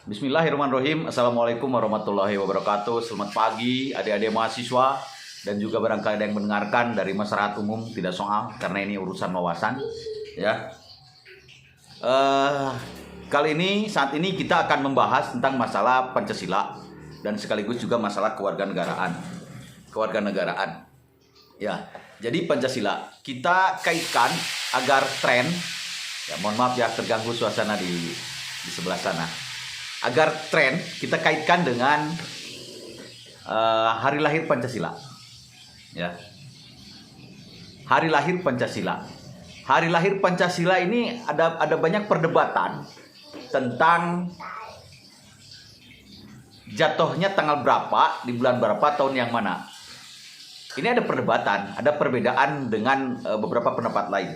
Bismillahirrahmanirrahim. Assalamualaikum warahmatullahi wabarakatuh. Selamat pagi adik-adik mahasiswa dan juga barangkali ada yang mendengarkan dari masyarakat umum, tidak soal karena ini urusan wawasan ya. Saat ini kita akan membahas tentang masalah Pancasila dan sekaligus juga masalah kewarganegaraan. Ya. Jadi Pancasila kita kaitkan agar tren, ya mohon maaf ya terganggu suasana di sebelah sana. Agar tren kita kaitkan dengan hari lahir Pancasila. Ya. Hari lahir Pancasila. Hari lahir Pancasila ini ada banyak perdebatan tentang jatuhnya tanggal berapa, di bulan berapa, tahun yang mana. Ini ada perdebatan, ada perbedaan dengan beberapa pendapat lain.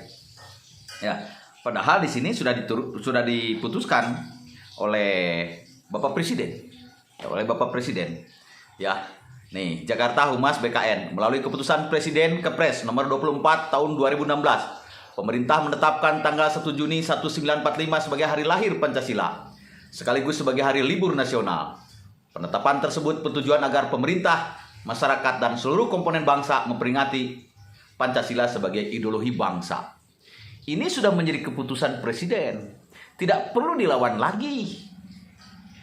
Ya, padahal di sini sudah diputuskan oleh Bapak Presiden. Ya. Nih, Jakarta Humas BKN melalui keputusan Presiden Kepres nomor 24 tahun 2016. Pemerintah menetapkan tanggal 1 Juni 1945 sebagai hari lahir Pancasila, sekaligus sebagai hari libur nasional. Penetapan tersebut bertujuan agar pemerintah, masyarakat, dan seluruh komponen bangsa memperingati Pancasila sebagai ideologi bangsa. Ini sudah menjadi keputusan Presiden. Tidak perlu dilawan lagi.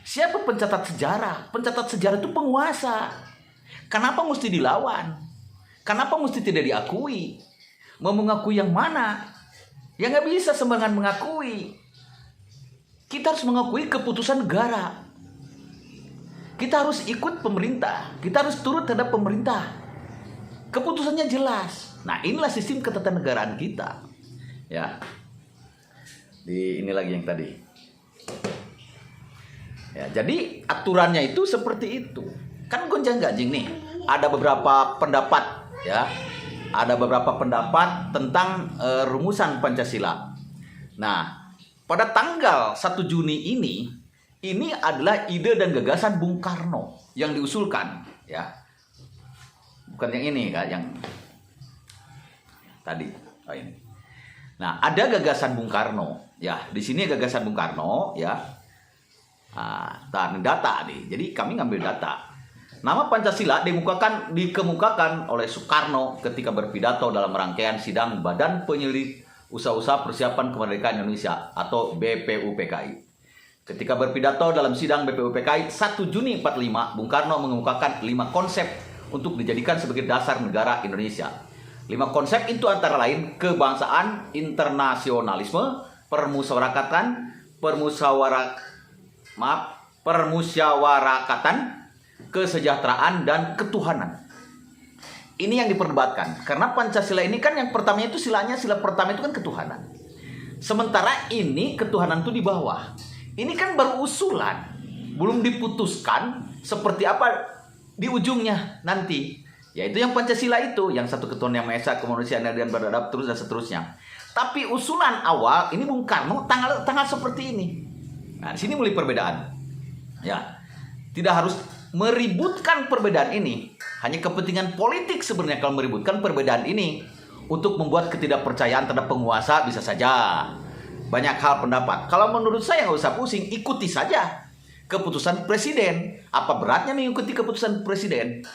Siapa pencatat sejarah? Pencatat sejarah itu penguasa. Kenapa mesti dilawan? Kenapa mesti tidak diakui? Mau mengakui yang mana? Ya nggak bisa sembarangan mengakui. Kita harus mengakui keputusan negara. Kita harus ikut pemerintah. Kita harus turut terhadap pemerintah. Keputusannya jelas. Nah, inilah sistem ketatanegaraan kita. Ya. Ini lagi yang tadi. Ya, jadi aturannya itu seperti itu. Kan gonjang-ganjing nih. Ada beberapa pendapat, ya. Ada beberapa pendapat tentang rumusan Pancasila. Nah, pada tanggal 1 Juni ini adalah ide dan gagasan Bung Karno yang diusulkan, ya. Bukan yang ini, kan, yang tadi. Oh, ini. Nah, ada gagasan Bung Karno, ya. Di sini gagasan Bung Karno, ya. Data nih. Jadi kami ngambil data. Nama Pancasila dikemukakan oleh Soekarno ketika berpidato dalam rangkaian sidang Badan Penyelidik Usaha-usaha Persiapan Kemerdekaan Indonesia atau BPUPKI. Ketika berpidato dalam sidang BPUPKI 1 Juni 45, Bung Karno mengemukakan 5 konsep untuk dijadikan sebagai dasar negara Indonesia. 5 konsep itu antara lain kebangsaan, internasionalisme, permusyawarakatan, kesejahteraan, dan ketuhanan. Ini yang diperdebatkan. Karena Pancasila ini kan yang pertamanya itu sila pertama itu kan ketuhanan. Sementara ini ketuhanan itu di bawah. Ini kan baru usulan. Belum diputuskan seperti apa di ujungnya nanti. Yaitu yang Pancasila itu. Yang satu ketuhanan yang Maha Esa, kemanusiaan dan beradab, terus dan seterusnya. Tapi usulan awal ini Bung Karno tanggal seperti ini. Nah, di sini mulai perbedaan. Ya. Tidak harus meributkan perbedaan ini. Hanya kepentingan politik sebenarnya kalau meributkan perbedaan ini untuk membuat ketidakpercayaan terhadap penguasa bisa saja. Banyak hal pendapat. Kalau menurut saya nggak usah pusing, ikuti saja keputusan Presiden. Apa beratnya mengikuti keputusan Presiden?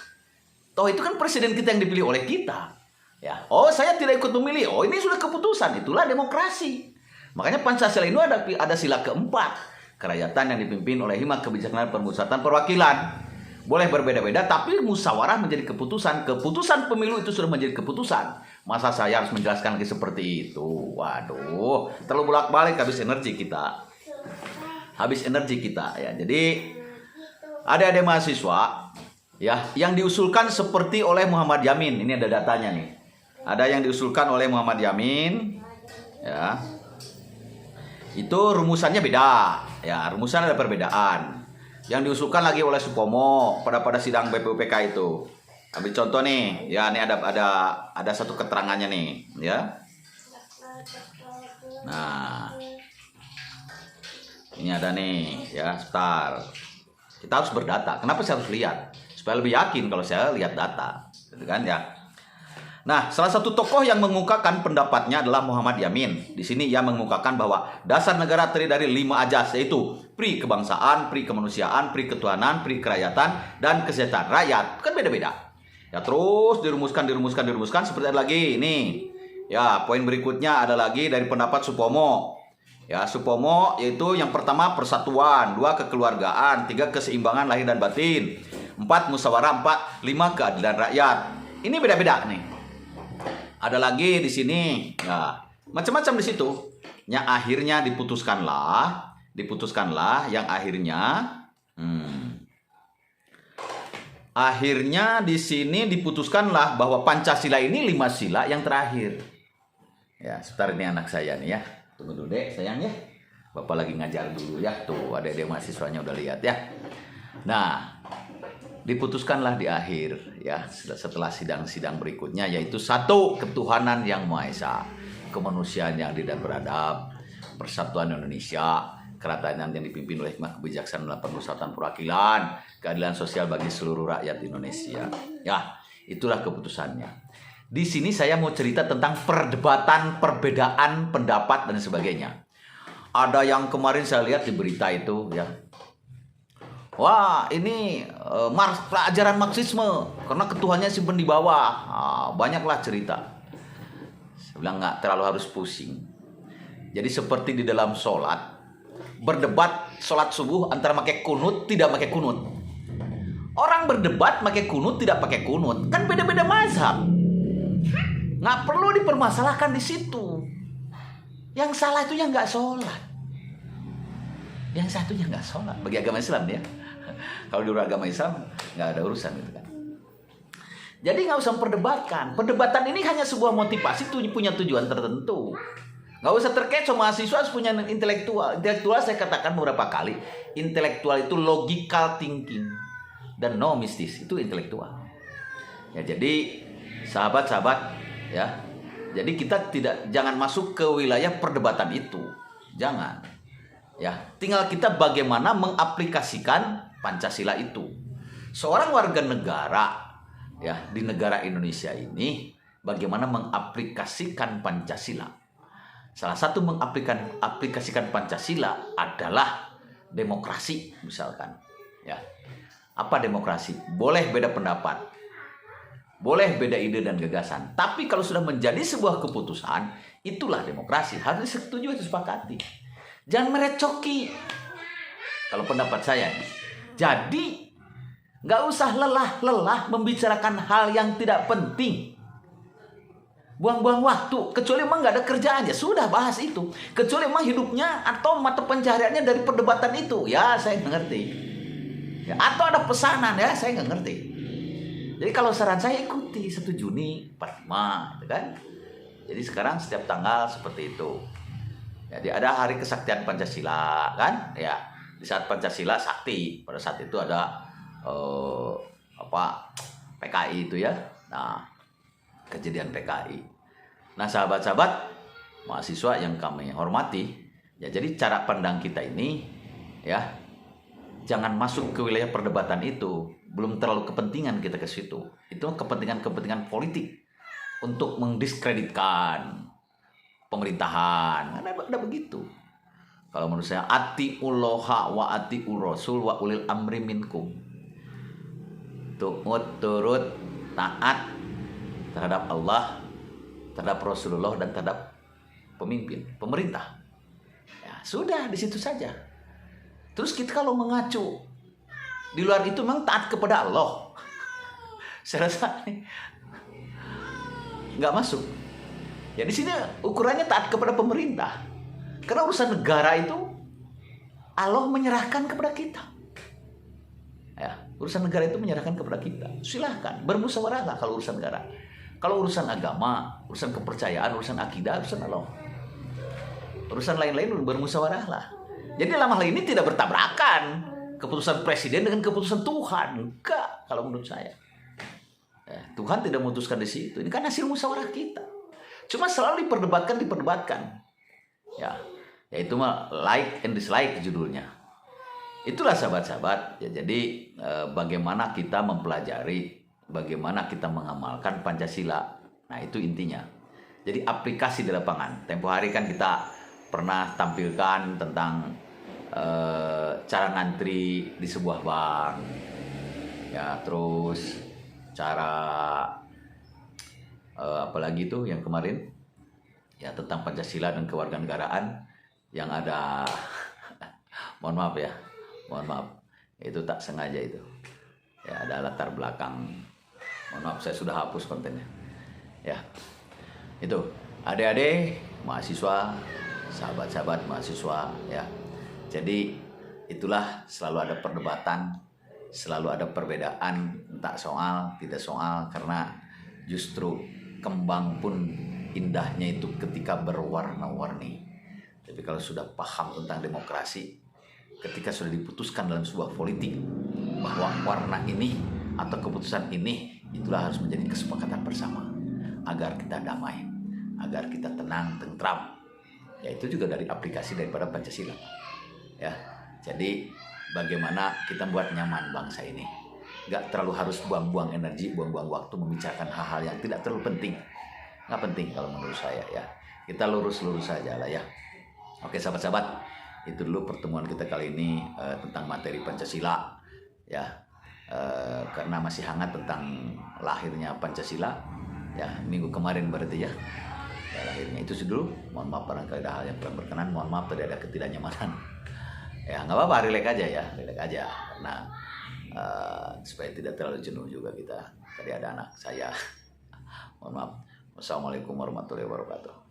Toh itu kan Presiden kita yang dipilih oleh kita. Ya. Oh, saya tidak ikut memilih. Oh, ini sudah keputusan. Itulah demokrasi. Makanya Pancasila ini ada sila keempat. Kerakyatan yang dipimpin oleh hikmat kebijaksanaan permusyawaratan perwakilan. Boleh berbeda-beda, tapi musyawarah menjadi keputusan. Keputusan pemilu itu sudah menjadi keputusan. Masa saya harus menjelaskan lagi seperti itu? Waduh, terlalu bolak-balik, habis energi kita. Ya. Jadi ada mahasiswa, ya, yang diusulkan seperti oleh Muhammad Yamin. Ini ada datanya nih. Ada yang diusulkan oleh Muhammad Yamin, ya. Itu rumusannya beda. Ya, rumusan ada perbedaan. Yang diusulkan lagi oleh Supomo pada sidang BPUPK itu. Ambil contoh nih, ya, ini ada satu keterangannya nih, ya. Nah, ini ada nih, ya, sebentar. Kita harus berdata. Kenapa saya harus lihat? Supaya lebih yakin kalau saya lihat data, gitu kan, ya. Nah, salah satu tokoh yang mengemukakan pendapatnya adalah Muhammad Yamin. Di sini ia mengemukakan bahwa dasar negara terdiri dari 5 ajas, yaitu pri kebangsaan, pri kemanusiaan, pri ketuhanan, pri kerakyatan, dan kesejahteraan rakyat. Kan beda-beda. Ya, terus dirumuskan seperti ada lagi. Ini. Ya, poin berikutnya ada lagi dari pendapat Supomo. Ya, Supomo yaitu yang pertama persatuan, 2 kekeluargaan, 3 keseimbangan lahir dan batin, 4 musyawarah, 5 keadilan rakyat. Ini beda-beda nih. Ada lagi di sini, ya macam-macam di situ. Yang akhirnya diputuskanlah yang akhirnya di sini diputuskanlah bahwa Pancasila ini 5 sila yang terakhir. Ya, sebentar, ini anak saya nih ya. Tunggu dulu deh, sayang ya. Bapak lagi ngajar dulu ya. Tuh, adik-adik mahasiswanya udah lihat ya. Nah, diputuskanlah di akhir ya, setelah sidang-sidang berikutnya, yaitu 1 ketuhanan yang Maha Esa, kemanusiaan yang adil dan beradab, persatuan Indonesia, kerajaan yang dipimpin oleh hikmah kebijaksanaan dan persatuan perwakilan, keadilan sosial bagi seluruh rakyat Indonesia. Ya, itulah keputusannya. Di sini saya mau cerita tentang perdebatan, perbedaan pendapat dan sebagainya. Ada yang kemarin saya lihat di berita itu ya, wah, ini pelajaran Marxisme karena ketuhannya simpen di bawah. Banyaklah cerita. Saya bilang nggak terlalu harus pusing. Jadi seperti di dalam sholat, berdebat sholat subuh antara pakai kunut, tidak pakai kunut. Orang berdebat pakai kunut, tidak pakai kunut. Kan beda-beda mazhab. Nggak perlu dipermasalahkan di situ. Yang salah itu yang nggak sholat. Yang satunya nggak sholat. Bagi agama Islam ya. Kalau di luar agama Islam nggak ada urusan gitu kan. Jadi nggak usah memperdebatkan. Perdebatan ini hanya sebuah motivasi, punya tujuan tertentu. Nggak usah terkait sama mahasiswa punya intelektual. Intelektual saya katakan beberapa kali, intelektual itu logical thinking dan no mistis, itu intelektual. Ya, jadi sahabat-sahabat ya. Jadi kita jangan masuk ke wilayah perdebatan itu. Jangan. Ya, tinggal kita bagaimana mengaplikasikan Pancasila itu. Seorang warga negara ya di negara Indonesia ini bagaimana mengaplikasikan Pancasila. Salah satu mengaplikasikan Pancasila adalah demokrasi misalkan. Ya. Apa demokrasi? Boleh beda pendapat. Boleh beda ide dan gagasan. Tapi kalau sudah menjadi sebuah keputusan, itulah demokrasi. Harus disetujui, disepakati. Jangan merecoki. Kalau pendapat saya. Jadi, nggak usah lelah-lelah membicarakan hal yang tidak penting. Buang-buang waktu. Kecuali memang nggak ada kerjaan, ya sudah bahas itu. Kecuali memang hidupnya atau mata pencahariannya dari perdebatan itu. Ya, saya nggak ngerti. Ya, atau ada pesanan, ya saya nggak ngerti. Jadi kalau saran saya ikuti 1 Juni 45, gitu kan. Jadi sekarang setiap tanggal seperti itu. Jadi ada hari kesaktian Pancasila kan, ya. Di saat Pancasila sakti, pada saat itu ada PKI itu ya. Nah, kejadian PKI. Nah, sahabat-sahabat mahasiswa yang kami hormati, ya jadi cara pandang kita ini ya jangan masuk ke wilayah perdebatan itu. Belum terlalu kepentingan kita ke situ. Itu kepentingan-kepentingan politik untuk mendiskreditkan pemerintahan. Ada begitu. Kalau menurut saya, atiullaha wa atiur rasul wa ulil amri minkum. Turut taat terhadap Allah, terhadap Rasulullah, dan terhadap pemimpin, pemerintah. Ya, sudah di situ saja. Terus kita kalau mengacu di luar itu memang taat kepada Allah. Saya rasa nggak masuk. Ya di sini ukurannya taat kepada pemerintah. Karena urusan negara itu Allah menyerahkan kepada kita. Ya, urusan negara itu menyerahkan kepada kita. Silahkan bermusyawarahlah kalau urusan negara. Kalau urusan agama, urusan kepercayaan, urusan akidah, urusan Allah. Urusan lain-lain bermusyawarahlah. Jadi dalam hal ini tidak bertabrakan keputusan presiden dengan keputusan Tuhan. Enggak, kalau menurut saya. Tuhan tidak memutuskan di situ. Ini kan hasil musyawarah kita. Cuma selalu diperdebatkan. Ya, yaitu like and dislike judulnya. Itulah sahabat-sahabat. Ya, jadi bagaimana kita mempelajari, bagaimana kita mengamalkan Pancasila. Nah, itu intinya. Jadi aplikasi di lapangan. Tempo hari kan kita pernah tampilkan tentang cara ngantri di sebuah bank. Ya, terus cara apalagi itu yang kemarin ya tentang Pancasila dan kewarganegaraan yang ada mohon maaf ya, itu tak sengaja itu ya, ada latar belakang, mohon maaf saya sudah hapus kontennya ya. Itu adik-adik mahasiswa, sahabat-sahabat mahasiswa ya, jadi itulah selalu ada perdebatan, selalu ada perbedaan, entah soal tidak soal, karena justru kembang pun indahnya itu ketika berwarna-warni. Tapi kalau sudah paham tentang demokrasi, ketika sudah diputuskan dalam sebuah politik bahwa warna ini atau keputusan ini, itulah harus menjadi kesepakatan bersama agar kita damai, agar kita tenang, tentram. Ya, itu juga dari aplikasi daripada Pancasila. Ya, jadi bagaimana kita buat nyaman bangsa ini, nggak terlalu harus buang-buang energi, buang-buang waktu membicarakan hal-hal yang tidak terlalu penting. Nggak penting kalau menurut saya ya. Kita lurus-lurus saja lah ya. Oke sahabat-sahabat, itu dulu pertemuan kita kali ini tentang materi Pancasila ya, karena masih hangat tentang lahirnya Pancasila ya, minggu kemarin berarti ya, lahirnya itu dulu. Mohon maaf barangkali ada hal yang kurang berkenan, mohon maaf tadi ada ketidaknyamanan ya, nggak apa-apa, relax aja ya, relax aja, karena supaya tidak terlalu jenuh juga kita. Tadi ada anak saya mohon maaf. Wassalamualaikum warahmatullahi wabarakatuh.